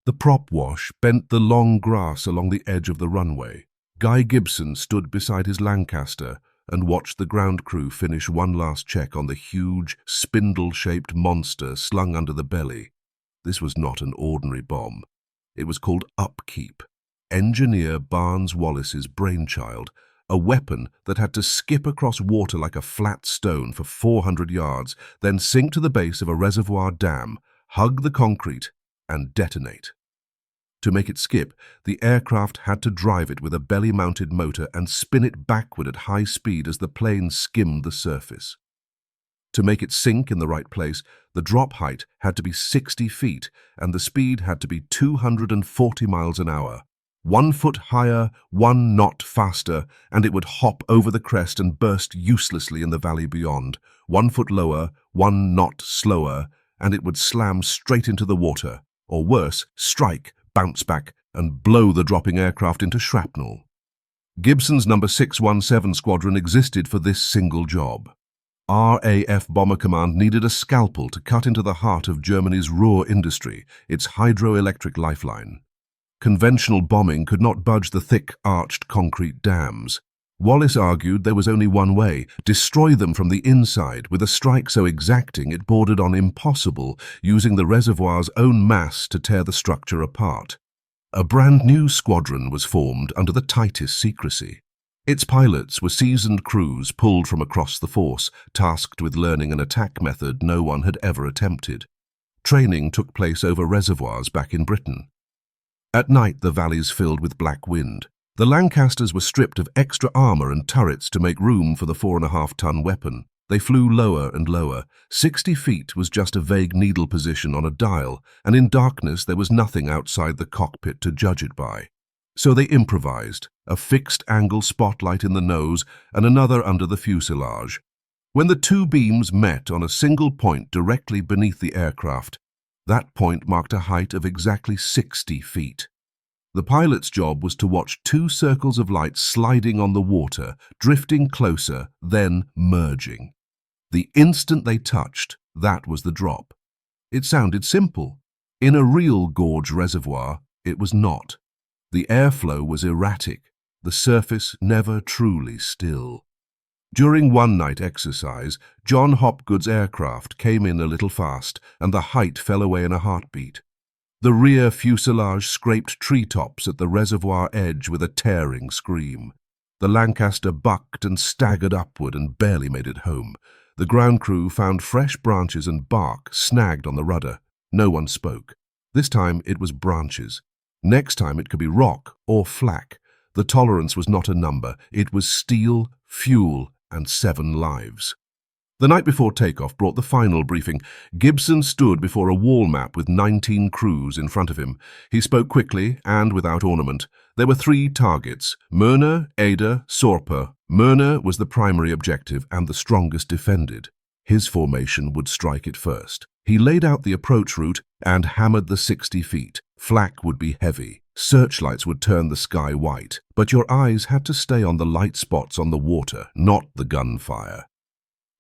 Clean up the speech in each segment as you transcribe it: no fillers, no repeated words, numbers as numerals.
The prop wash bent the long grass along the edge of the runway. Guy Gibson stood beside his Lancaster and watched the ground crew finish one last check on the huge, spindle-shaped monster slung under the belly. This was not an ordinary bomb. It was called Upkeep, engineer Barnes Wallace's brainchild, a weapon that had to skip across water like a flat stone for 400 yards, then sink to the base of a reservoir dam, hug the concrete, and detonate. To make it skip, the aircraft had to drive it with a belly-mounted motor and spin it backward at high speed as the plane skimmed the surface. To make it sink in the right place, the drop height had to be 60 feet and the speed had to be 240 miles an hour. 1 foot higher, 1 knot faster, and it would hop over the crest and burst uselessly in the valley beyond. 1 foot lower, 1 knot slower, and it would slam straight into the water, or worse, strike, bounce back, and blow the dropping aircraft into shrapnel. Gibson's No. 617 Squadron existed for this single job. RAF Bomber Command needed a scalpel to cut into the heart of Germany's Ruhr industry, its hydroelectric lifeline. Conventional bombing could not budge the thick, arched concrete dams. Wallace argued there was only one way: destroy them from the inside, with a strike so exacting it bordered on impossible, using the reservoir's own mass to tear the structure apart. A brand new squadron was formed under the tightest secrecy. Its pilots were seasoned crews pulled from across the force, tasked with learning an attack method no one had ever attempted. Training took place over reservoirs back in Britain. At night, the valleys filled with black wind. The Lancasters were stripped of extra armor and turrets to make room for the 4.5-ton weapon. They flew lower and lower. 60 feet was just a vague needle position on a dial, and in darkness there was nothing outside the cockpit to judge it by. So they improvised, a fixed-angle spotlight in the nose and another under the fuselage. When the two beams met on a single point directly beneath the aircraft, that point marked a height of exactly 60 feet. The pilot's job was to watch 2 circles of light sliding on the water, drifting closer, then merging. The instant they touched, that was the drop. It sounded simple. In a real gorge reservoir, it was not. The airflow was erratic, the surface never truly still. During one-night exercise, John Hopgood's aircraft came in a little fast, and the height fell away in a heartbeat. The rear fuselage scraped treetops at the reservoir edge with a tearing scream. The Lancaster bucked and staggered upward and barely made it home. The ground crew found fresh branches and bark snagged on the rudder. No one spoke. This time it was branches. Next time it could be rock or flak. The tolerance was not a number. It was steel, fuel, and 7 lives. The night before takeoff brought the final briefing. Gibson stood before a wall map with 19 crews in front of him. He spoke quickly and without ornament. There were 3 targets: Möhne, Eder, Sorpe. Möhne was the primary objective and the strongest defended. His formation would strike it first. He laid out the approach route and hammered the 60 feet. Flak would be heavy. Searchlights would turn the sky white, but your eyes had to stay on the light spots on the water, not the gunfire.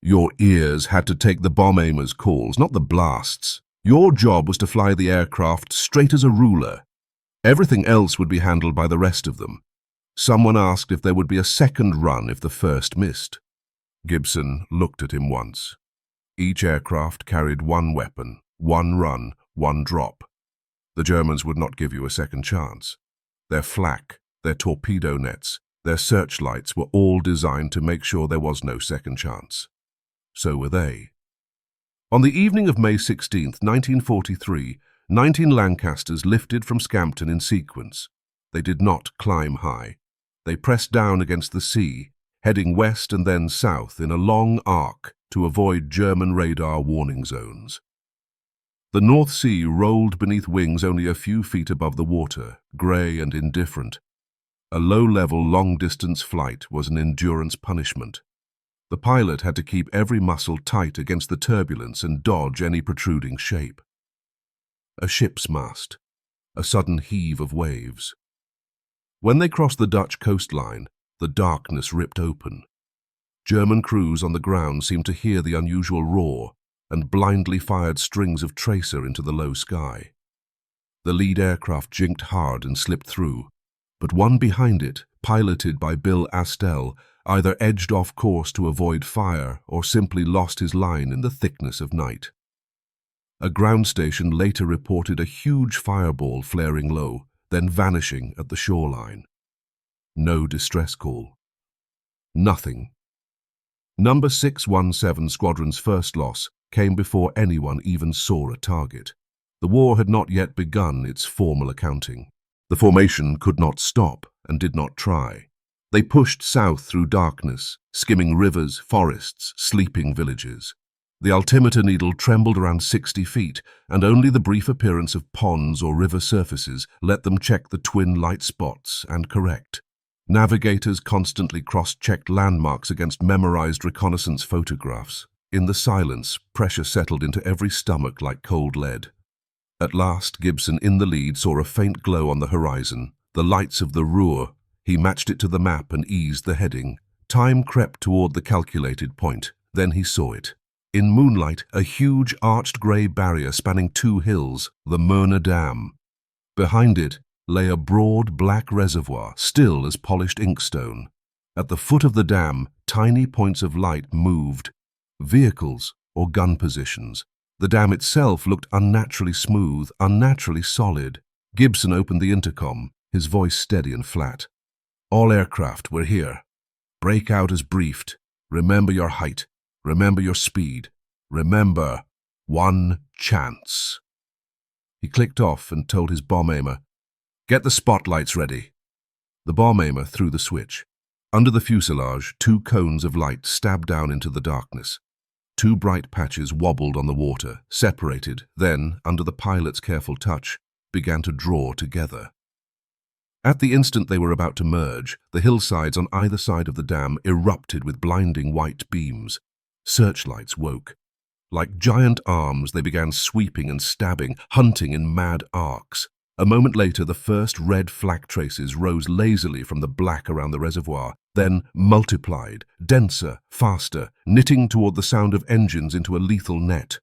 Your ears had to take the bomb aimers' calls, not the blasts. Your job was to fly the aircraft straight as a ruler. Everything else would be handled by the rest of them. Someone asked if there would be a second run if the first missed. Gibson looked at him once. Each aircraft carried 1 weapon, 1 run, 1 drop. The Germans would not give you a second chance. Their flak, their torpedo nets, their searchlights were all designed to make sure there was no second chance. So were they. On the evening of May 16, 1943, 19 Lancasters lifted from Scampton in sequence. They did not climb high. They pressed down against the sea, heading west and then south in a long arc to avoid German radar warning zones. The North Sea rolled beneath wings only a few feet above the water, grey and indifferent. A low-level, long-distance flight was an endurance punishment. The pilot had to keep every muscle tight against the turbulence and dodge any protruding shape. A ship's mast, a sudden heave of waves. When they crossed the Dutch coastline, the darkness ripped open. German crews on the ground seemed to hear the unusual roar and blindly fired strings of tracer into the low sky. The lead aircraft jinked hard and slipped through, but one behind it, piloted by Bill Astell, either edged off course to avoid fire or simply lost his line in the thickness of night. A ground station later reported a huge fireball flaring low, then vanishing at the shoreline. No distress call. Nothing. Number 617 Squadron's first loss came before anyone even saw a target. The war had not yet begun its formal accounting. The formation could not stop and did not try. They pushed south through darkness, skimming rivers, forests, sleeping villages. The altimeter needle trembled around 60 feet, and only the brief appearance of ponds or river surfaces let them check the twin light spots and correct. Navigators constantly cross-checked landmarks against memorized reconnaissance photographs. In the silence, pressure settled into every stomach like cold lead. At last, Gibson in the lead saw a faint glow on the horizon, the lights of the Ruhr. He matched it to the map and eased the heading. Time crept toward the calculated point. Then he saw it. In moonlight, a huge arched grey barrier spanning two hills, the Möhne Dam. Behind it lay a broad black reservoir, still as polished inkstone. At the foot of the dam, tiny points of light moved. Vehicles or gun positions. The dam itself looked unnaturally smooth, unnaturally solid. Gibson opened the intercom, his voice steady and flat. "All aircraft, we're here. Break out as briefed. Remember your height. Remember your speed. Remember, one chance." He clicked off and told his bomb aimer, "Get the spotlights ready." The bomb aimer threw the switch. Under the fuselage, two cones of light stabbed down into the darkness. Two bright patches wobbled on the water, separated, then, under the pilot's careful touch, began to draw together. At the instant they were about to merge, the hillsides on either side of the dam erupted with blinding white beams. Searchlights woke. Like giant arms, they began sweeping and stabbing, hunting in mad arcs. A moment later, the first red flak traces rose lazily from the black around the reservoir, then multiplied, denser, faster, knitting toward the sound of engines into a lethal net.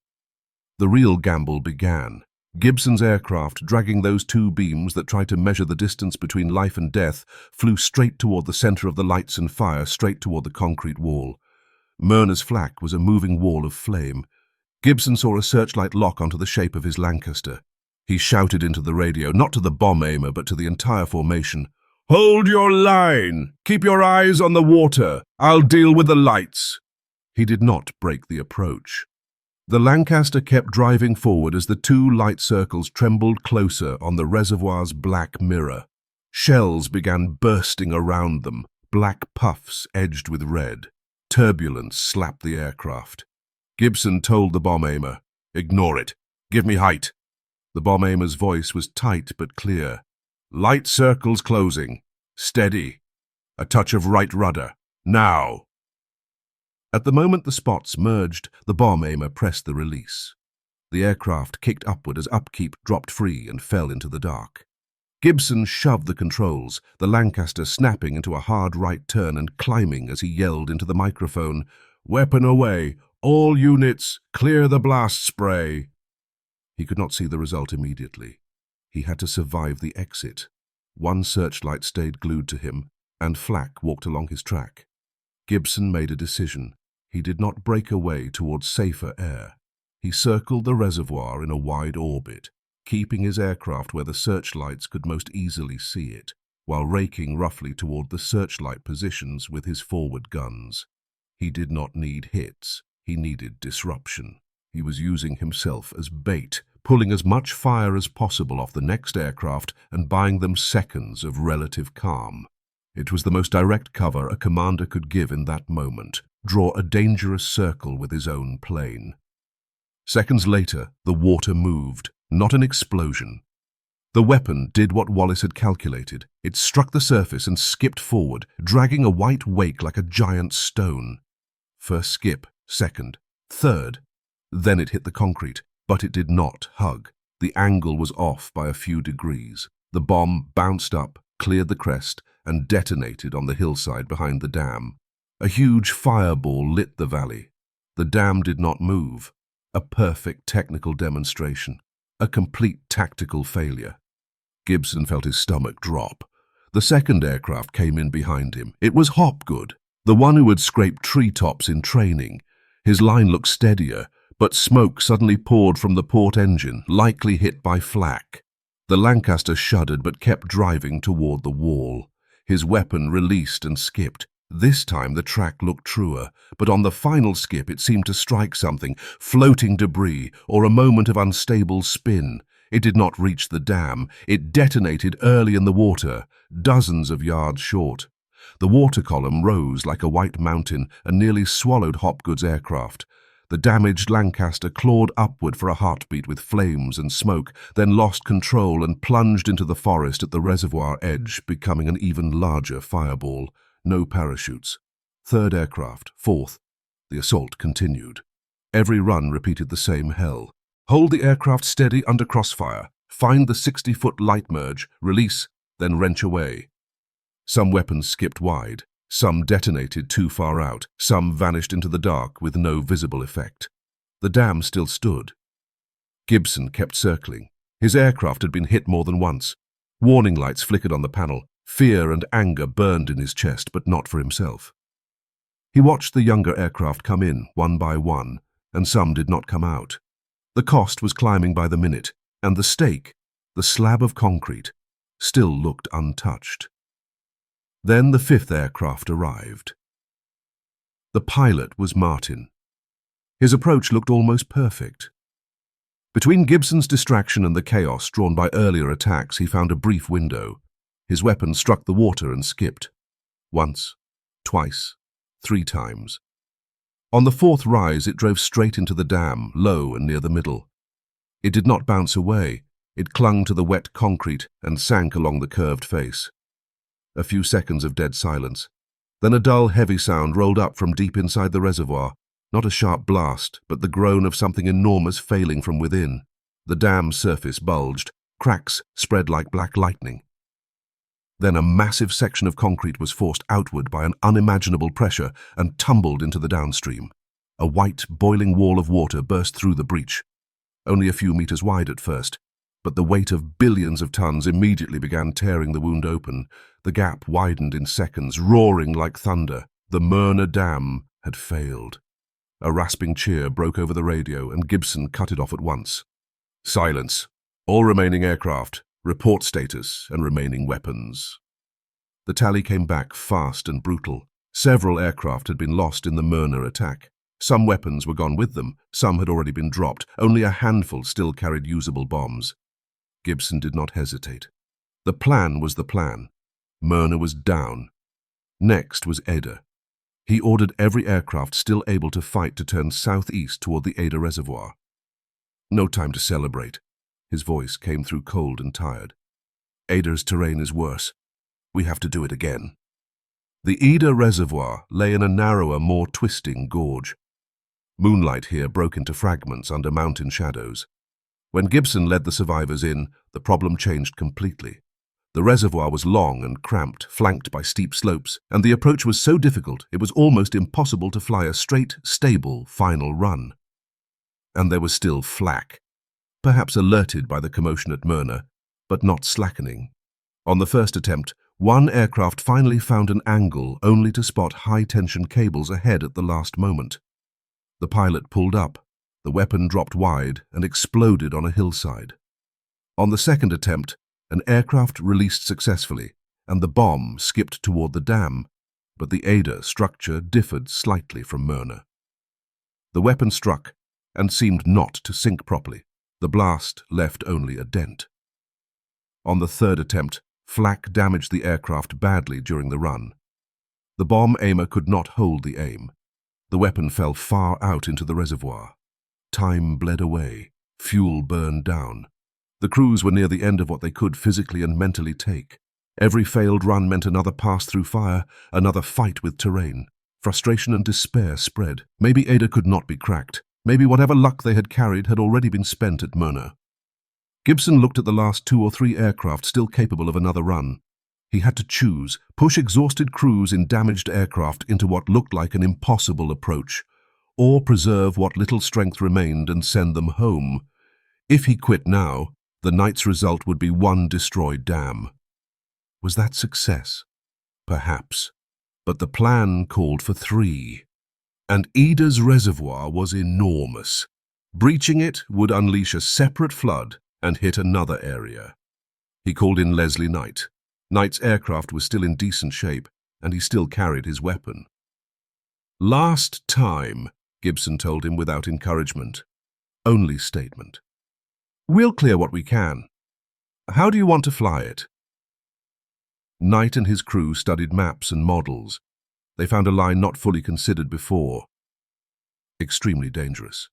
The real gamble began. Gibson's aircraft, dragging those two beams that tried to measure the distance between life and death, flew straight toward the center of the lights and fire, straight toward the concrete wall. Möhne's flak was a moving wall of flame. Gibson saw a searchlight lock onto the shape of his Lancaster. He shouted into the radio, not to the bomb aimer, but to the entire formation. "Hold your line! Keep your eyes on the water! I'll deal with the lights!" He did not break the approach. The Lancaster kept driving forward as the two light circles trembled closer on the reservoir's black mirror. Shells began bursting around them, black puffs edged with red. Turbulence slapped the aircraft. Gibson told the bomb aimer, "Ignore it. Give me height." The bomb aimer's voice was tight but clear. "Light circles closing. Steady. A touch of right rudder. Now." At the moment the spots merged, the bomb aimer pressed the release. The aircraft kicked upward as upkeep dropped free and fell into the dark. Gibson shoved the controls, the Lancaster snapping into a hard right turn and climbing as he yelled into the microphone, "Weapon away! All units, clear the blast spray!" He could not see the result immediately. He had to survive the exit. One searchlight stayed glued to him, and flak walked along his track. Gibson made a decision. He did not break away towards safer air. He circled the reservoir in a wide orbit, keeping his aircraft where the searchlights could most easily see it, while raking roughly toward the searchlight positions with his forward guns. He did not need hits. He needed disruption. He was using himself as bait, pulling as much fire as possible off the next aircraft and buying them seconds of relative calm. It was the most direct cover a commander could give in that moment, draw a dangerous circle with his own plane. Seconds later, the water moved, not an explosion. The weapon did what Wallace had calculated. It struck the surface and skipped forward, dragging a white wake like a giant stone. First skip, second, third. Then it hit the concrete, but it did not hug. The angle was off by a few degrees. The bomb bounced up, cleared the crest, and detonated on the hillside behind the dam. A huge fireball lit the valley. The dam did not move. A perfect technical demonstration. A complete tactical failure. Gibson felt his stomach drop. The second aircraft came in behind him. It was Hopgood, the one who had scraped treetops in training. His line looked steadier, but smoke suddenly poured from the port engine, likely hit by flak. The Lancaster shuddered but kept driving toward the wall. His weapon released and skipped. This time the track looked truer, but on the final skip it seemed to strike something, floating debris or a moment of unstable spin. It did not reach the dam. It detonated early in the water, dozens of yards short. The water column rose like a white mountain and nearly swallowed Hopgood's aircraft. The damaged Lancaster clawed upward for a heartbeat with flames and smoke, then lost control and plunged into the forest at the reservoir edge, becoming an even larger fireball. No parachutes. Third aircraft, fourth. The assault continued. Every run repeated the same hell. Hold the aircraft steady under crossfire. Find the 60-foot light merge, release, then wrench away. Some weapons skipped wide. Some detonated too far out. Some vanished into the dark with no visible effect. The dam still stood. Gibson kept circling. His aircraft had been hit more than once. Warning lights flickered on the panel. Fear and anger burned in his chest, but not for himself. He watched the younger aircraft come in, one by one, and some did not come out. The cost was climbing by the minute, and the stake, the slab of concrete, still looked untouched. Then the fifth aircraft arrived. The pilot was Martin. His approach looked almost perfect. Between Gibson's distraction and the chaos drawn by earlier attacks, he found a brief window. His weapon struck the water and skipped. Once, twice, 3 times. On the fourth rise, it drove straight into the dam, low and near the middle. It did not bounce away. It clung to the wet concrete and sank along the curved face. A few seconds of dead silence. Then a dull, heavy sound rolled up from deep inside the reservoir. Not a sharp blast, but the groan of something enormous failing from within. The dam's surface bulged. Cracks spread like black lightning. Then a massive section of concrete was forced outward by an unimaginable pressure and tumbled into the downstream. A white, boiling wall of water burst through the breach. Only a few meters wide at first, but the weight of billions of tons immediately began tearing the wound open. The gap widened in seconds, roaring like thunder. The Möhne Dam had failed. A rasping cheer broke over the radio, and Gibson cut it off at once. Silence. All remaining aircraft. Report status and remaining weapons. The tally came back fast and brutal. Several aircraft had been lost in the Möhne attack. Some weapons were gone with them. Some had already been dropped. Only a handful still carried usable bombs. Gibson did not hesitate. The plan was the plan. Möhne was down. Next was Eder. He ordered every aircraft still able to fight to turn southeast toward the Eder reservoir. No time to celebrate. His voice came through cold and tired. Eder's terrain is worse. We have to do it again. The Eder reservoir lay in a narrower, more twisting gorge. Moonlight here broke into fragments under mountain shadows. When Gibson led the survivors in, the problem changed completely. The reservoir was long and cramped, flanked by steep slopes, and the approach was so difficult it was almost impossible to fly a straight, stable, final run. And there was still flak. Perhaps alerted by the commotion at Möhne, but not slackening. On the first attempt, one aircraft finally found an angle only to spot high-tension cables ahead at the last moment. The pilot pulled up, the weapon dropped wide and exploded on a hillside. On the second attempt, an aircraft released successfully, and the bomb skipped toward the dam, but the Eder structure differed slightly from Möhne. The weapon struck and seemed not to sink properly. The blast left only a dent. On the third attempt, flak damaged the aircraft badly during the run. The bomb aimer could not hold the aim. The weapon fell far out into the reservoir. Time bled away. Fuel burned down. The crews were near the end of what they could physically and mentally take. Every failed run meant another pass through fire, another fight with terrain. Frustration and despair spread. Maybe Eder could not be cracked. Maybe whatever luck they had carried had already been spent at Möhne. Gibson looked at the last 2 or 3 aircraft still capable of another run. He had to choose, push exhausted crews in damaged aircraft into what looked like an impossible approach, or preserve what little strength remained and send them home. If he quit now, the night's result would be one destroyed dam. Was that success? Perhaps. But the plan called for 3. And Eder's reservoir was enormous. Breaching it would unleash a separate flood and hit another area. He called in Leslie Knight. Knight's aircraft was still in decent shape, and he still carried his weapon. "Last time," Gibson told him without encouragement. Only statement. "We'll clear what we can. How do you want to fly it?" Knight and his crew studied maps and models. They found a line not fully considered before. Extremely dangerous.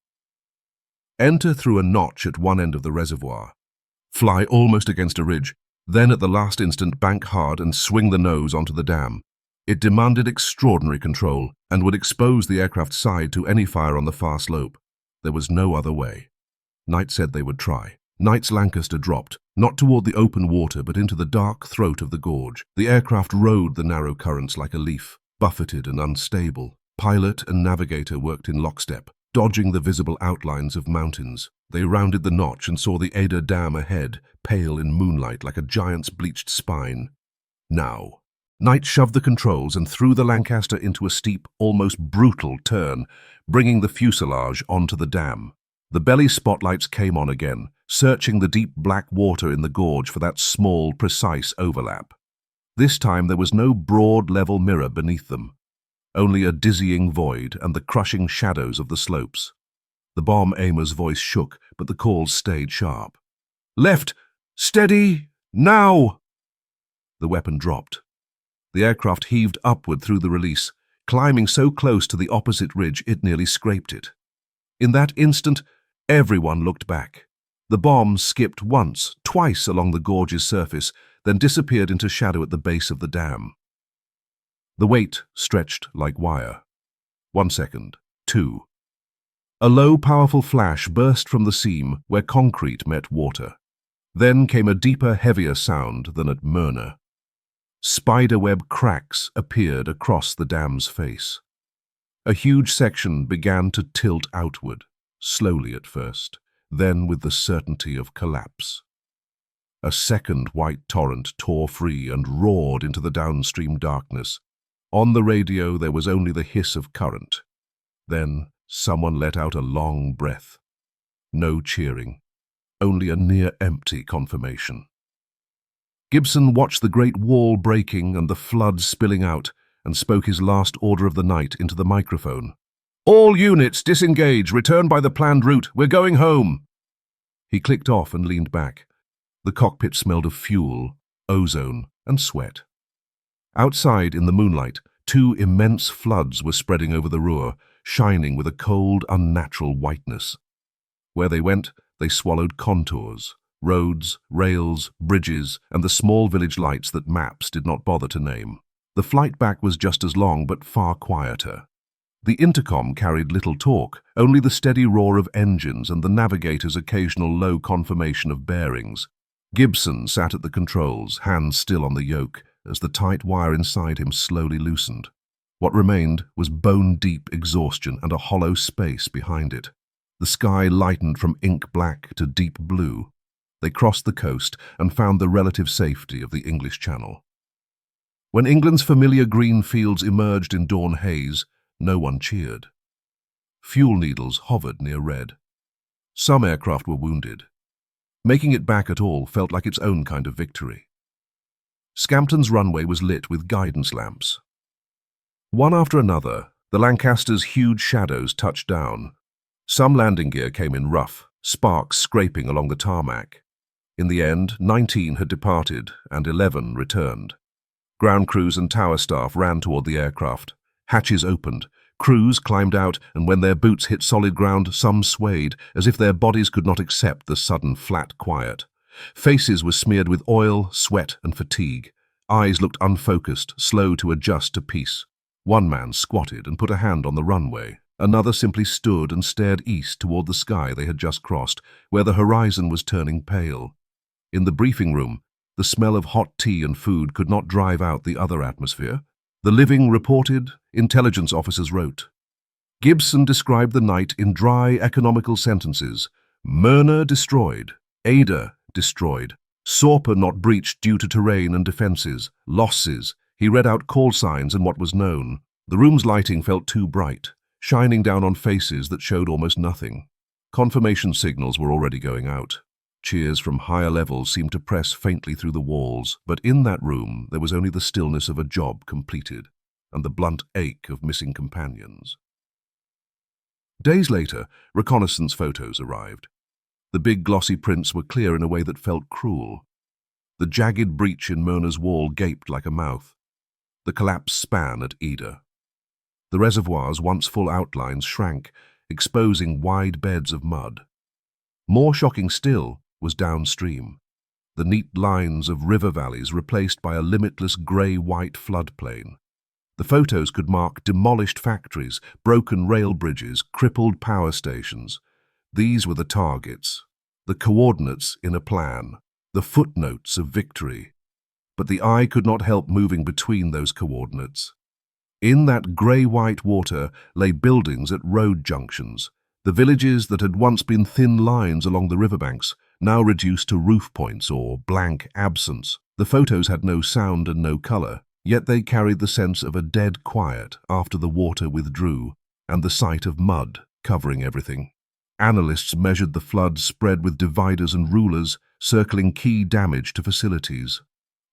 Enter through a notch at one end of the reservoir. Fly almost against a ridge, then at the last instant bank hard and swing the nose onto the dam. It demanded extraordinary control and would expose the aircraft's side to any fire on the far slope. There was no other way. Knight said they would try. Knight's Lancaster dropped, not toward the open water but into the dark throat of the gorge. The aircraft rode the narrow currents like a leaf, buffeted and unstable. Pilot and navigator worked in lockstep, dodging the visible outlines of mountains. They rounded the notch and saw the Eder Dam ahead, pale in moonlight like a giant's bleached spine. Now. Knight shoved the controls and threw the Lancaster into a steep, almost brutal turn, bringing the fuselage onto the dam. The belly spotlights came on again, searching the deep black water in the gorge for that small, precise overlap. This time there was no broad, level mirror beneath them, only a dizzying void and the crushing shadows of the slopes. The bomb aimer's voice shook, but the calls stayed sharp. "Left! Steady! Now!" The weapon dropped. The aircraft heaved upward through the release, climbing so close to the opposite ridge it nearly scraped it. In that instant, everyone looked back. The bomb skipped once, twice along the gorge's surface, then disappeared into shadow at the base of the dam. The weight stretched like wire. 1 second, 2. A low, powerful flash burst from the seam where concrete met water. Then came a deeper, heavier sound than at Möhne. Spiderweb cracks appeared across the dam's face. A huge section began to tilt outward, slowly at first, then with the certainty of collapse. A second white torrent tore free and roared into the downstream darkness. On the radio there was only the hiss of current. Then someone let out a long breath. No cheering, only a near-empty confirmation. Gibson watched the great wall breaking and the flood spilling out and spoke his last order of the night into the microphone. "All units, disengage, return by the planned route, we're going home." He clicked off and leaned back. The cockpit smelled of fuel, ozone, and sweat. Outside, in the moonlight, 2 immense floods were spreading over the Ruhr, shining with a cold, unnatural whiteness. Where they went, they swallowed contours, roads, rails, bridges, and the small village lights that maps did not bother to name. The flight back was just as long, but far quieter. The intercom carried little talk, only the steady roar of engines and the navigator's occasional low confirmation of bearings. Gibson sat at the controls, hands still on the yoke, as the tight wire inside him slowly loosened. What remained was bone-deep exhaustion and a hollow space behind it. The sky lightened from ink black to deep blue. They crossed the coast and found the relative safety of the English Channel. When England's familiar green fields emerged in dawn haze, no one cheered. Fuel needles hovered near red. Some aircraft were wounded. Making it back at all felt like its own kind of victory. Scampton's runway was lit with guidance lamps. One after another, the Lancaster's huge shadows touched down. Some landing gear came in rough, sparks scraping along the tarmac. In the end, 19 had departed and 11 returned. Ground crews and tower staff ran toward the aircraft. Hatches opened. Crews climbed out, and when their boots hit solid ground, some swayed, as if their bodies could not accept the sudden flat quiet. Faces were smeared with oil, sweat, and fatigue. Eyes looked unfocused, slow to adjust to peace. One man squatted and put a hand on the runway. Another simply stood and stared east toward the sky they had just crossed, where the horizon was turning pale. In the briefing room, the smell of hot tea and food could not drive out the other atmosphere. The living reported, intelligence officers wrote. Gibson described the night in dry, economical sentences, Möhne destroyed, Eder destroyed, Sorpe not breached due to terrain and defences, losses. He read out call signs and what was known. The room's lighting felt too bright, shining down on faces that showed almost nothing. Confirmation signals were already going out. Cheers from higher levels seemed to press faintly through the walls, but in that room there was only the stillness of a job completed and the blunt ache of missing companions. Days later, reconnaissance photos arrived. The big glossy prints were clear in a way that felt cruel. The jagged breach in Möhne's wall gaped like a mouth. The collapsed span at Eder. The reservoir's once full outlines shrank, exposing wide beds of mud. More shocking still was downstream, the neat lines of river valleys replaced by a limitless grey-white floodplain. The photos could mark demolished factories, broken rail bridges, crippled power stations. These were the targets, the coordinates in a plan, the footnotes of victory. But the eye could not help moving between those coordinates. In that grey-white water lay buildings at road junctions, the villages that had once been thin lines along the riverbanks, now reduced to roof points or blank absence. The photos had no sound and no colour, yet they carried the sense of a dead quiet after the water withdrew and the sight of mud covering everything. Analysts measured the flood spread with dividers and rulers, circling key damage to facilities.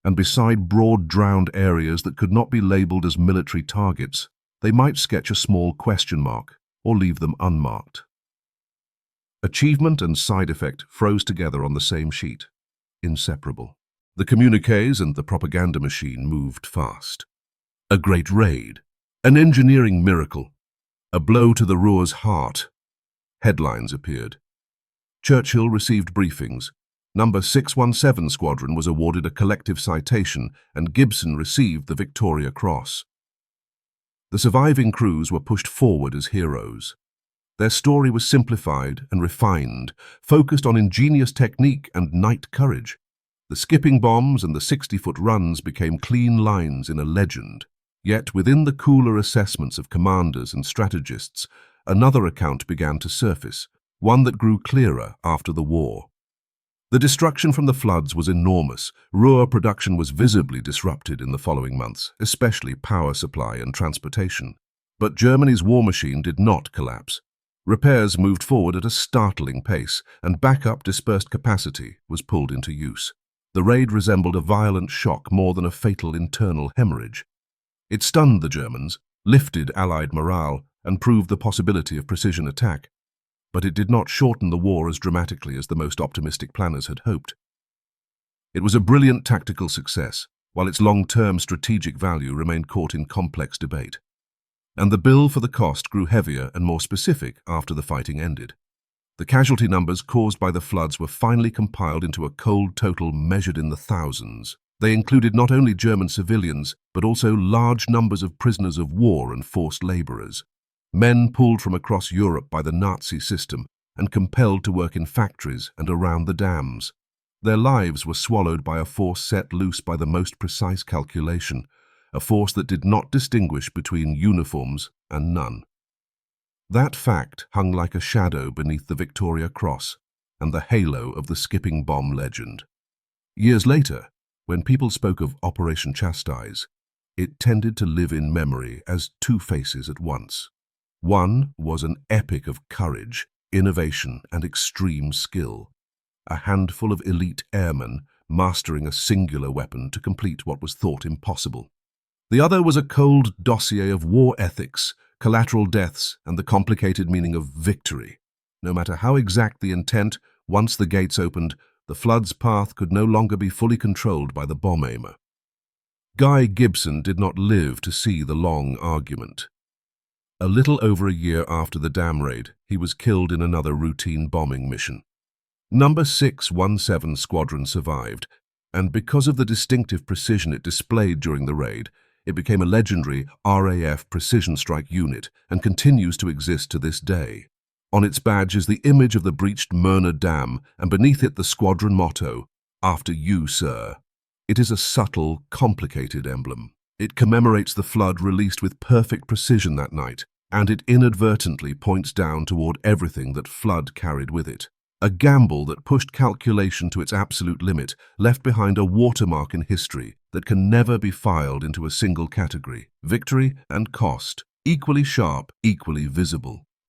And beside broad drowned areas that could not be labelled as military targets, they might sketch a small question mark or leave them unmarked. Achievement and side effect froze together on the same sheet, inseparable. The communiques and the propaganda machine moved fast. A great raid, an engineering miracle, a blow to the Ruhr's heart. Headlines appeared. Churchill received briefings. Number 617 Squadron was awarded a collective citation and Gibson received the Victoria Cross. The surviving crews were pushed forward as heroes. Their story was simplified and refined, focused on ingenious technique and night courage. The skipping bombs and the 60-foot runs became clean lines in a legend. Yet within the cooler assessments of commanders and strategists, another account began to surface, one that grew clearer after the war. The destruction from the floods was enormous. Ruhr production was visibly disrupted in the following months, especially power supply and transportation. But Germany's war machine did not collapse. Repairs moved forward at a startling pace, and backup dispersed capacity was pulled into use. The raid resembled a violent shock more than a fatal internal hemorrhage. It stunned the Germans, lifted Allied morale, and proved the possibility of precision attack. But it did not shorten the war as dramatically as the most optimistic planners had hoped. It was a brilliant tactical success, while its long-term strategic value remained caught in complex debate. And the bill for the cost grew heavier and more specific after the fighting ended. The casualty numbers caused by the floods were finally compiled into a cold total measured in the thousands. They included not only German civilians, but also large numbers of prisoners of war and forced labourers. Men pulled from across Europe by the Nazi system and compelled to work in factories and around the dams. Their lives were swallowed by a force set loose by the most precise calculation, a force that did not distinguish between uniforms and none. That fact hung like a shadow beneath the Victoria Cross and the halo of the skipping bomb legend. Years later, when people spoke of Operation Chastise, it tended to live in memory as two faces at once. One was an epic of courage, innovation, and extreme skill. A handful of elite airmen mastering a singular weapon to complete what was thought impossible. The other was a cold dossier of war ethics, collateral deaths, and the complicated meaning of victory. No matter how exact the intent, once the gates opened, the flood's path could no longer be fully controlled by the bomb aimer. Guy Gibson did not live to see the long argument. A little over a year after the dam raid, he was killed in another routine bombing mission. Number 617 Squadron survived, and because of the distinctive precision it displayed during the raid, it became a legendary RAF precision strike unit and continues to exist to this day. On its badge is the image of the breached Möhne Dam, and beneath it the squadron motto, "After you, sir." It is a subtle, complicated emblem. It commemorates the flood released with perfect precision that night, and it inadvertently points down toward everything that flood carried with it. A gamble that pushed calculation to its absolute limit left behind a watermark in history that can never be filed into a single category. Victory and cost, equally sharp, equally visible.